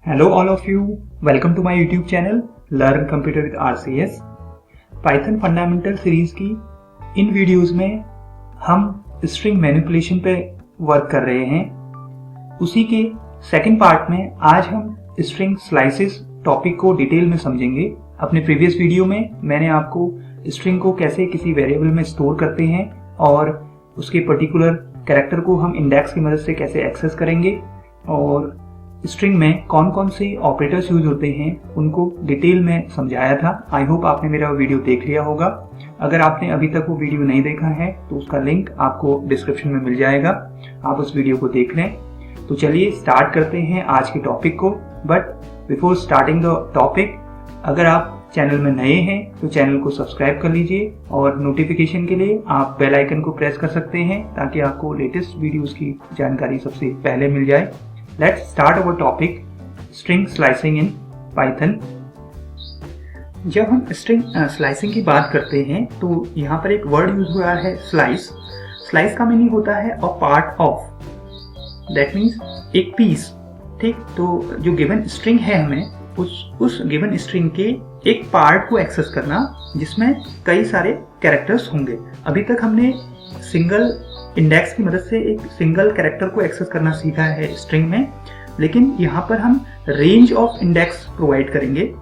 Hello all of you, welcome to my YouTube channel Learn Computer with RCS। Python fundamental series की इन videos में हम string manipulation पे work कर रहे हैं। उसी के सेकंड पार्ट में आज हम स्ट्रिंग स्लाइसेस टॉपिक को डिटेल में समझेंगे। अपने प्रीवियस वीडियो में मैंने आपको स्ट्रिंग को कैसे किसी वेरिएबल में स्टोर करते हैं और उसके पर्टिकुलर कैरेक्टर को हम इंडेक्स की मदद से कैसे एक्सेस करेंगे और स्ट्रिंग में कौन कौन से ऑपरेटर्स यूज होते हैं उनको डिटेल में समझाया था। आई होप आपने मेरा वीडियो देख लिया होगा। अगर आपने अभी तक वो वीडियो नहीं देखा है तो उसका लिंक आपको डिस्क्रिप्शन में मिल जाएगा, आप उस वीडियो को देख लें। तो चलिए स्टार्ट करते हैं आज के टॉपिक को। But before starting the topic, अगर आप चैनल में नए हैं तो चैनल को सब्सक्राइब कर लीजिए और नोटिफिकेशन के लिए आप बेल आइकन को प्रेस कर सकते हैं ताकि आपको लेटेस्ट वीडियोस की जानकारी सबसे पहले मिल जाए। Let's start our topic string slicing in Python। जब हम स्ट्रिंग स्लाइसिंग की बात करते हैं तो यहाँ पर एक वर्ड यूज हुआ है स्लाइस। स्लाइस का मीनिंग होता है a part of, that means एक पीस। ठीक, तो जो गिवन स्ट्रिंग है हमें उस गिवन स्ट्रिंग के एक पार्ट को एक्सेस करना जिसमें कई सारे कैरेक्टर्स होंगे। अभी तक हमने सिंगल इंडेक्स की मदद से एक सिंगल कैरेक्टर को एक्सेस करना सीखा है स्ट्रिंग में, लेकिन यहाँ पर हम रेंज ऑफ इंडेक्स प्रोवाइड करेंगे।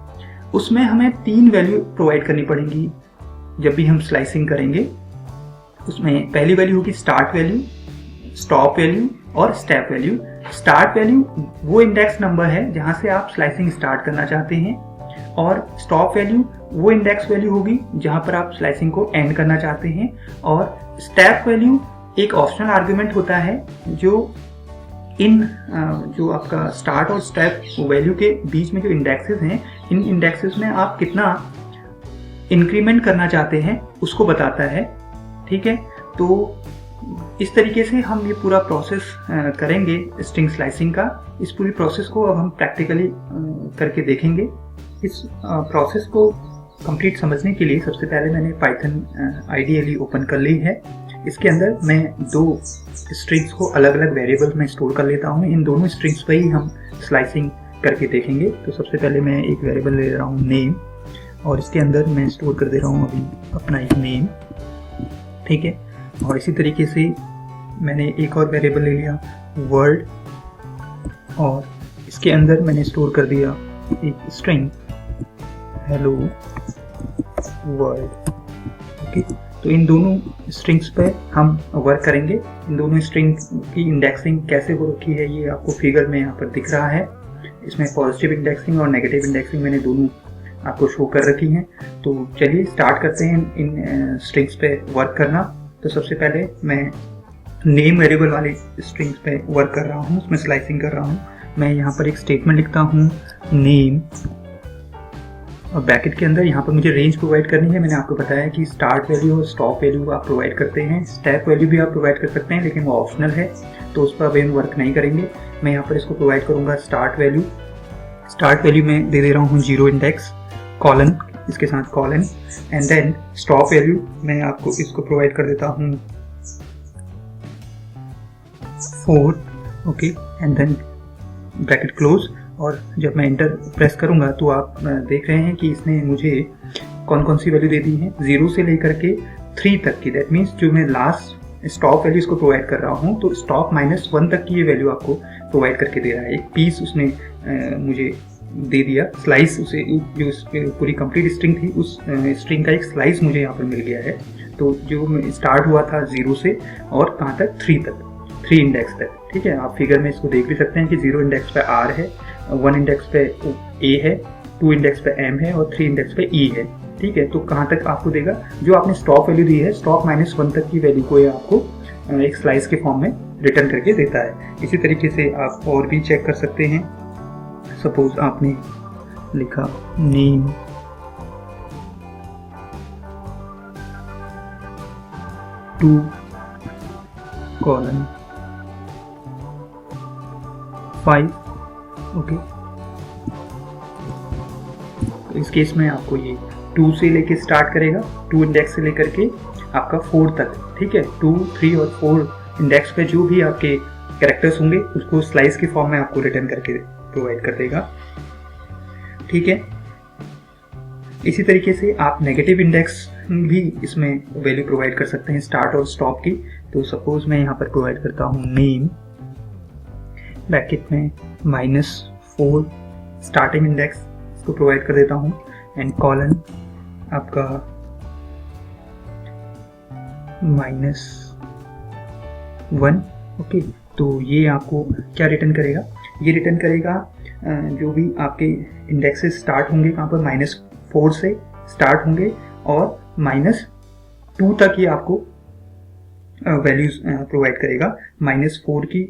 उसमें हमें 3 वैल्यू प्रोवाइड करनी पड़ेंगी जब भी हम स्लाइसिंग करेंगे। उसमें पहली वैल्यू होगी स्टार्ट वैल्यू, स्टॉप वैल्यू और स्टेप वैल्यू। स्टार्ट वैल्यू वो इंडेक्स नंबर है जहाँ से आप स्लाइसिंग स्टार्ट करना चाहते हैं और स्टॉप वैल्यू वो इंडेक्स वैल्यू होगी जहाँ पर आप स्लाइसिंग को एंड करना चाहते हैं। और स्टेप वैल्यू एक ऑप्शनल आर्गुमेंट होता है जो जो आपका स्टार्ट और स्टेप वैल्यू के बीच में जो इंडेक्सेस हैं, इन इंडेक्सेस में आप कितना इंक्रीमेंट करना चाहते हैं उसको बताता है। ठीक है, तो इस तरीके से हम ये पूरा प्रोसेस करेंगे स्ट्रिंग स्लाइसिंग का। इस पूरी प्रोसेस को अब हम प्रैक्टिकली करके देखेंगे। इस प्रोसेस को कंप्लीट समझने के लिए सबसे पहले मैंने पाइथन आइडियली ओपन कर ली है। इसके अंदर मैं 2 स्ट्रिंग्स को अलग अलग वेरिएबल्स में स्टोर कर लेता हूँ। इन दोनों स्ट्रिंग्स पर ही हम स्लाइसिंग करके देखेंगे। तो सबसे पहले मैं एक वेरिएबल ले रहा हूँ नेम और इसके अंदर मैं स्टोर कर दे रहा हूँ अभी अपना एक नेम। ठीक है, और इसी तरीके से मैंने एक और वेरिएबल ले लिया वर्ड और इसके अंदर मैंने स्टोर कर दिया एक स्ट्रिंग हेलो वर्ल्ड। ओके, तो इन दोनों स्ट्रिंग्स पे हम वर्क करेंगे। इन दोनों स्ट्रिंग की इंडेक्सिंग कैसे हो रखी है ये आपको फिगर में यहाँ पर दिख रहा है। इसमें पॉजिटिव इंडेक्सिंग और नेगेटिव इंडेक्सिंग मैंने दोनों आपको शो कर रखी हैं। तो चलिए स्टार्ट करते हैं इन स्ट्रिंग्स पे वर्क करना। तो सबसे पहले मैं नेम वेरिएबल वाली स्ट्रिंग्स पे वर्क कर रहा हूँ, उसमें स्लाइसिंग कर रहा हूँ। मैं यहाँ पर एक स्टेटमेंट लिखता हूँ नेम और ब्रैकेट के अंदर यहाँ पर मुझे रेंज प्रोवाइड करनी है। मैंने आपको बताया कि स्टार्ट वैल्यू और स्टॉप वैल्यू आप प्रोवाइड करते हैं, स्टेप वैल्यू भी आप प्रोवाइड कर सकते हैं लेकिन वो ऑप्शनल है तो उस पर अभी हम वर्क नहीं करेंगे। मैं यहाँ पर इसको प्रोवाइड करूँगा स्टार्ट वैल्यू। स्टार्ट वैल्यू में दे दे रहा हूँ 0 इंडेक्स कॉलन, इसके साथ colon and then stop value मैं आपको इसको प्रोवाइड कर देता हूँ 4। Okay, and then bracket close. और जब मैं इंटर प्रेस करूंगा तो आप देख रहे हैं कि इसने मुझे कौन कौन सी वैल्यू दे दी है 0 से लेकर के 3 तक की। दैट मीन्स जो मैं लास्ट स्टॉप वैल्यू इसको प्रोवाइड कर रहा हूँ तो स्टॉप -1 तक की ये वैल्यू आपको प्रोवाइड करके दे रहा है। एक पीस उसने मुझे दे दिया, स्लाइस, उसे जो पूरी कंप्लीट स्ट्रिंग थी उस स्ट्रिंग का एक स्लाइस मुझे यहाँ पर मिल गया है। तो जो स्टार्ट हुआ था 0 से और कहाँ तक 3 इंडेक्स तक। ठीक है, आप फिगर में इसको देख भी सकते हैं कि 0 इंडेक्स पे R है, 1 इंडेक्स पे A है, 2 इंडेक्स पे M है और 3 इंडेक्स पे E है। ठीक है, तो कहाँ तक आपको देगा जो आपने स्टॉप वैल्यू दी है, स्टॉप -1 तक की वैल्यू को ये आपको एक स्लाइस के फॉर्म में रिटर्न करके देता है। इसी तरीके से आप और भी चेक कर सकते हैं। सपोज आपने लिखा नेम टू कॉलन 5। ओके, तो इस केस में आपको ये 2 से लेके स्टार्ट करेगा, 2 इंडेक्स से लेकर के आपका 4 तक। ठीक है, 2, 3 और 4 इंडेक्स पे जो भी आपके कैरेक्टर्स होंगे उसको स्लाइस के फॉर्म में आपको रिटर्न करके प्रोवाइड कर देगा। ठीक है, इसी तरीके से आप नेगेटिव इंडेक्स भी इसमें वैल्यू प्रोवाइड कर सकते हैं स्टार्ट और स्टॉप की। तो सपोज मैं यहाँ पर प्रोवाइड करता हूँ नेम ब्रैकेट में -4 स्टार्टिंग इंडेक्स इसको प्रोवाइड कर देता हूँ एंड कॉलन आपका -1। ओके, तो ये आपको क्या रिटर्न करेगा? ये रिटर्न करेगा जो भी आपके इंडेक्सेस स्टार्ट होंगे कहाँ पर -4 से स्टार्ट होंगे और -2 तक ये आपको वैल्यूज प्रोवाइड करेगा। -4 की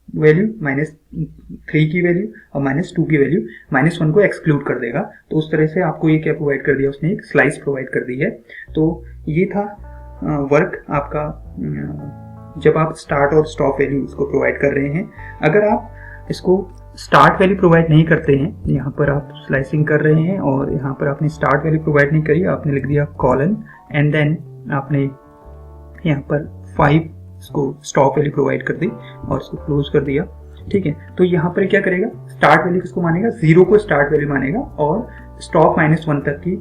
वैल्यू, -3 की वैल्यू और -2 की वैल्यू, -1 को एक्सक्लूड कर देगा। तो उस तरह से आपको ये क्या प्रोवाइड कर दिया, उसने एक स्लाइस प्रोवाइड कर दी है। तो ये था वर्क आपका जब आप स्टार्ट और स्टॉप वैल्यू इसको प्रोवाइड कर रहे हैं। अगर आप इसको स्टार्ट वैल्यू प्रोवाइड नहीं करते हैं, यहाँ पर आप स्लाइसिंग कर रहे हैं और यहाँ पर आपने स्टार्ट वैल्यू प्रोवाइड नहीं करी, आपने लिख दिया कॉलन एंड देन आपने यहाँ पर 5 इसको स्टॉप वैल्यू प्रोवाइड कर दी और इसको क्लोज कर दिया। ठीक है, तो यहाँ पर क्या करेगा, स्टार्ट वैल्यू किसको मानेगा, 0 को स्टार्ट वैल्यू मानेगा और स्टॉप -1 तक की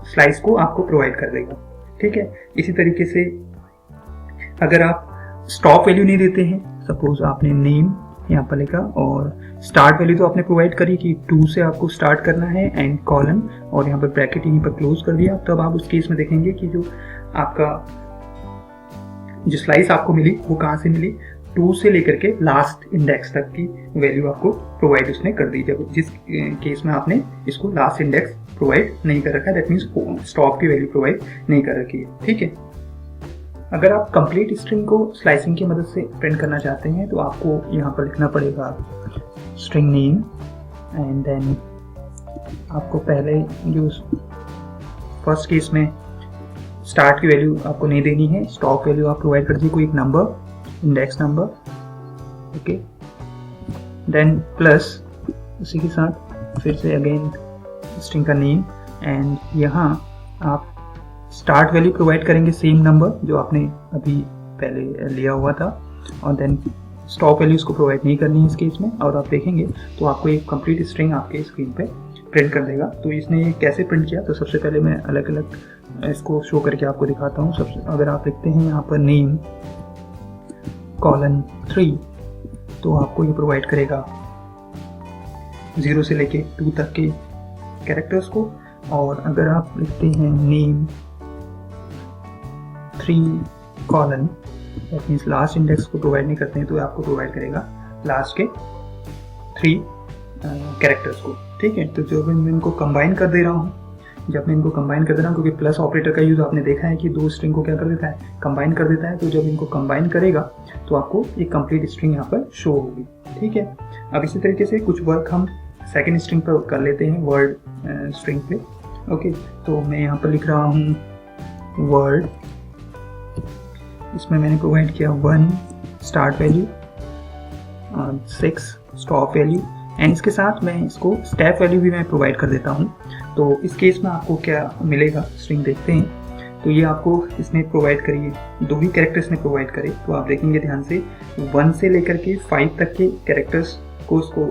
स्लाइस को आपको प्रोवाइड कर देगा। ठीक है, इसी तरीके से अगर आप स्टॉप वैल्यू नहीं देते हैं, सपोज आपने नेम यहाँ पर लिखा और स्टार्ट वैल्यू तो आपने प्रोवाइड करी कि 2 से आपको स्टार्ट करना है एंड कॉलन और यहाँ पर ब्रैकेट यहीं पर क्लोज कर दिया, तब आप उस केस में देखेंगे कि जो आपका जो स्लाइस आपको मिली वो कहाँ से मिली, 2 से लेकर के लास्ट इंडेक्स तक की वैल्यू आपको प्रोवाइड उसने कर दी। जब जिस केस में आपने इसको लास्ट इंडेक्स प्रोवाइड नहीं कर रखा है, दैट मीन्स स्टॉप की वैल्यू प्रोवाइड नहीं कर रखी है। ठीक है, अगर आप कंप्लीट स्ट्रिंग को स्लाइसिंग की मदद से प्रिंट करना चाहते हैं तो आपको यहाँ पर लिखना पड़ेगा स्ट्रिंग नेम एंड देन आपको पहले जो फर्स्ट केस में स्टार्ट की वैल्यू आपको नहीं देनी है, स्टॉप वैल्यू आप प्रोवाइड कर दीजिए कोई एक number, index number. Okay, then plus उसी के साथ फिर से अगेन स्ट्रिंग का नेम एंड यहाँ आप स्टार्ट वैल्यू प्रोवाइड करेंगे सेम नंबर जो आपने अभी पहले लिया हुआ था और देन स्टॉप वैल्यूज को प्रोवाइड नहीं करनी है इस केस में। और आप देखेंगे तो आपको एक कंप्लीट स्ट्रिंग आपके स्क्रीन पे प्रिंट कर देगा। तो इसने ये कैसे प्रिंट किया, तो सबसे पहले मैं अलग अलग इसको शो करके आपको दिखाता हूँ। सबसे अगर आप लिखते हैं यहाँ पर नेम :3 तो आपको ये प्रोवाइड करेगा 0 से लेके 2 तक के कैरेक्टर्स को। और अगर आप लिखते हैं name 3 colon, that means last index को प्रोवाइड नहीं करते हैं तो आपको प्रोवाइड करेगा लास्ट के 3 कैरेक्टर्स को। ठीक है, तो जब मैं इनको कंबाइन कर दे रहा हूँ, क्योंकि प्लस ऑपरेटर का यूज आपने देखा है कि 2 स्ट्रिंग को क्या कर देता है, कंबाइन कर देता है। तो जब इनको कंबाइन करेगा तो आपको एक कंप्लीट स्ट्रिंग यहाँ पर शो होगी। ठीक है, अब इसी तरीके से कुछ वर्क हम सेकेंड स्ट्रिंग पर कर लेते हैं, वर्ड स्ट्रिंग पे। ओके, तो मैं यहाँ पर लिख रहा हूँ वर्ड, इसमें मैंने प्रोवाइड किया 1 start value, 6 stop value and इसके साथ मैं इसको स्टेप वैल्यू भी मैं प्रोवाइड कर देता हूँ। तो इस केस में आपको क्या मिलेगा, स्ट्रिंग देखते हैं। तो ये आपको इसने प्रोवाइड करी है, 2 ही कैरेक्टर्स ने प्रोवाइड करे। तो आप देखेंगे ध्यान से 1 से लेकर के 5 तक के कैरेक्टर्स को उसको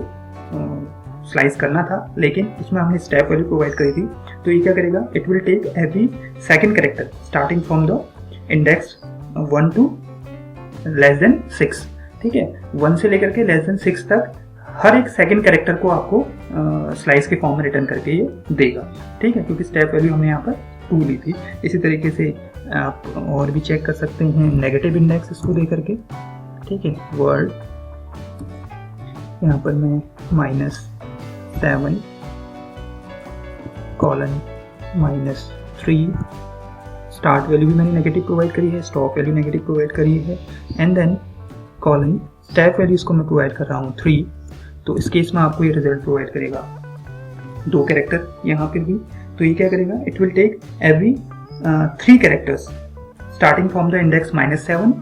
स्लाइस करना था, लेकिन इसमें हमने स्टेप वैल्यू प्रोवाइड करी थी। तो ये क्या करेगा, it will take every second character starting from the index 1 to <6। ठीक है, 1 से लेकर के <6 तक हर एक सेकंड कैरेक्टर को आपको स्लाइस के फॉर्म में रिटर्न करके ये देगा। ठीक है, क्योंकि स्टेप वैल्यू हमने यहाँ पर 2 ली थी। इसी तरीके से आप और भी चेक कर सकते हैं नेगेटिव इंडेक्स इसको दे करके। ठीक है, वर्ड यहाँ पर मैं -7 कॉलन -3 स्टार्ट वैल्यू भी मैंने नेगेटिव प्रोवाइड करी है, स्टॉप वैल्यू नेगेटिव प्रोवाइड करी है and then colon step value इसको मैं प्रोवाइड कर रहा हूँ 3। तो इस केस में आपको ये रिजल्ट प्रोवाइड करेगा 2 कैरेक्टर यहाँ पर भी। तो ये क्या करेगा, it will take every 3 characters starting from the index -7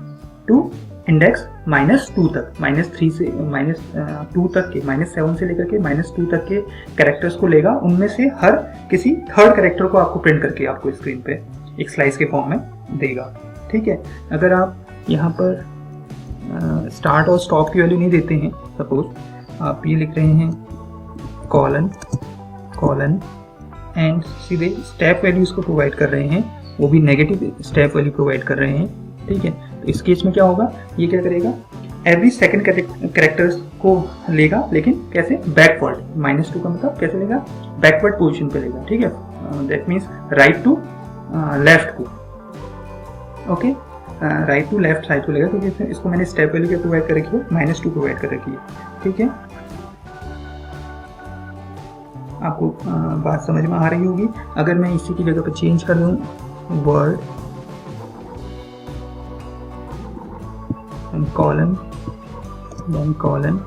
to index -2 तक, -3 से -2 तक के, -7 से लेकर के -2 तक के कैरेक्टर्स को लेगा। उनमें से हर किसी थर्ड कैरेक्टर को आपको प्रिंट करके आपको स्क्रीन पे एक स्लाइस के फॉर्म में देगा। ठीक है, अगर आप यहाँ पर स्टार्ट और स्टॉप की वैल्यू नहीं देते हैं सपोज, आप ये लिख रहे हैं कॉलन कॉलन एंड सीधे स्टेप वैल्यूज को प्रोवाइड कर रहे हैं, वो भी नेगेटिव स्टेप वैल्यू प्रोवाइड कर रहे हैं। ठीक है, तो इस केस में क्या होगा, ये क्या करेगा, एवरी सेकंड कैरेक्टर्स को लेगा, लेकिन कैसे, बैकवर्ड। -2 का मतलब कैसे लेगा, बैकवर्ड पोजीशन पे लेगा। ठीक है, that means right to left को, okay, right to left side को लेगा, क्योंकि इसको मैंने स्टेप वैल्यू क्या प्रोवाइड कर रखी है, -2 प्रोवाइड कर रखी है। ठीक है, आपको बात समझ में आ रही होगी। अगर मैं इसी की जगह पर चेंज कर दूं word colon then colon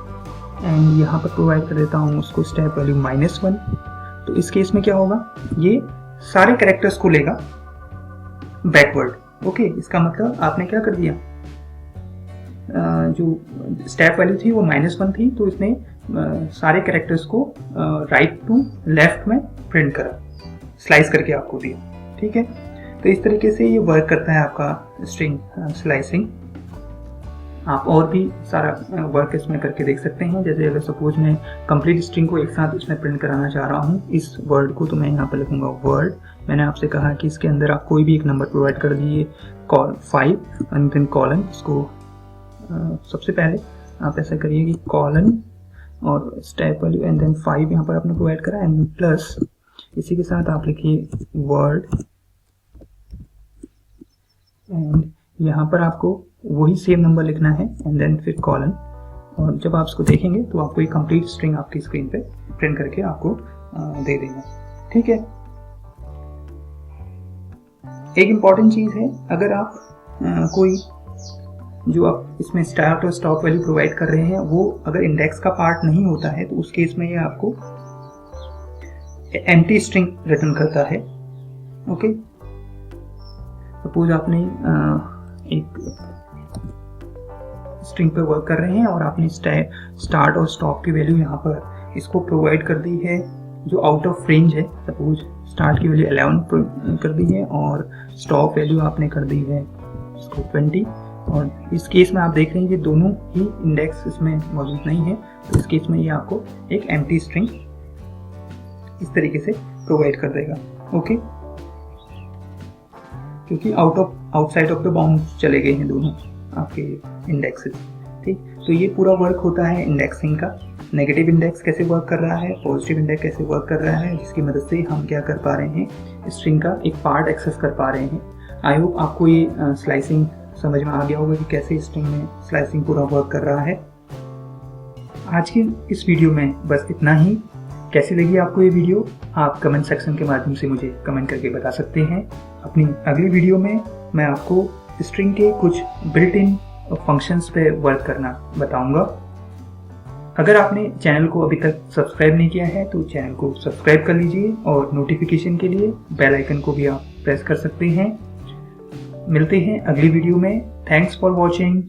and यहाँ पर प्रोवाइड कर देता हूँ उसको स्टेप वैल्यू -1, तो इस केस में क्या होगा, ये सारे कैरेक्टर्स को लेगा बैकवर्ड। ओके, इसका मतलब आपने क्या कर दिया, जो स्टेप वैल्यू थी वो -1 थी, तो इसने सारे कैरेक्टर्स को राइट टू लेफ्ट में प्रिंट करा, स्लाइस करके आपको दिया। ठीक है, तो इस तरीके से ये वर्क करता है आपका स्ट्रिंग स्लाइसिंग। आप और भी सारा वर्क इसमें करके देख सकते हैं। जैसे अगर सपोज मैं कंप्लीट स्ट्रिंग को एक साथ इसमें प्रिंट कराना चाह रहा हूँ, इस वर्ड को, तो मैं यहाँ पर लिखूंगा वर्ड। मैंने आपसे कहा कि इसके अंदर आप कोई भी एक नंबर प्रोवाइड कर दीजिए, 5 एंड देन कॉलन। इसको सबसे पहले आप ऐसा करिए कि कॉलन और स्टेप वैल्यू एंड देन 5 यहाँ पर आपने प्रोवाइड करा एंड प्लस इसी के साथ आप लिखिए वर्ड एंड यहाँ पर आपको वही सेम नंबर लिखना है एंड देन फिर कॉलन। और जब आप इसको देखेंगे तो आपको एक कंप्लीट स्ट्रिंग आपकी स्क्रीन पे प्रिंट करके आपको दे देगा। ठीक है, एक इम्पॉर्टेंट चीज है, अगर आप कोई जो आप इसमें स्टार्ट और स्टॉप वैल्यू प्रोवाइड कर रहे हैं वो अगर इंडेक्स का पार्ट नहीं होता है, तो उस केस में ये आपको एम्प्टी स्ट्रिंग रिटर्न करता है। ओके, सपोज आपने एक स्ट्रिंग पे वर्क कर रहे हैं और आपने स्टार्ट और स्टॉप की वैल्यू यहाँ पर इसको प्रोवाइड कर दी है जो आउट ऑफ रेंज है। सपोज स्टार्ट की वैल्यू 11 कर दी है और स्टॉप वैल्यू आपने कर दी है इसको 20, और इस केस में आप देख रहे हैं कि दोनों ही इंडेक्स इसमें मौजूद नहीं है, तो इस केस में ये आपको एक एम्प्टी स्ट्रिंग इस तरीके से प्रोवाइड कर देगा। ओके, क्योंकि आउटसाइड ऑफ द बाउंड चले गए हैं दोनों आपके इंडेक्सेस। ठीक, तो ये पूरा वर्क होता है इंडेक्सिंग का। नेगेटिव इंडेक्स कैसे वर्क कर रहा है, पॉजिटिव इंडेक्स कैसे वर्क कर रहा है, जिसकी मदद से हम क्या कर पा रहे हैं, स्ट्रिंग का एक पार्ट एक्सेस कर पा रहे हैं। आई होप आपको ये स्लाइसिंग समझ में आ गया होगा कि कैसे स्ट्रिंग में स्लाइसिंग पूरा वर्क कर रहा है। आज की इस वीडियो में बस इतना ही। कैसी लगी आपको ये वीडियो, आप कमेंट सेक्शन के माध्यम से मुझे कमेंट करके बता सकते हैं। अपनी अगली वीडियो में मैं आपको स्ट्रिंग के कुछ बिल्ट इन फंक्शंस पे वर्क करना बताऊंगा। अगर आपने चैनल को अभी तक सब्सक्राइब नहीं किया है तो चैनल को सब्सक्राइब कर लीजिए और नोटिफिकेशन के लिए बेल आइकन को भी आप प्रेस कर सकते हैं। मिलते हैं अगली वीडियो में। Thanks for watching.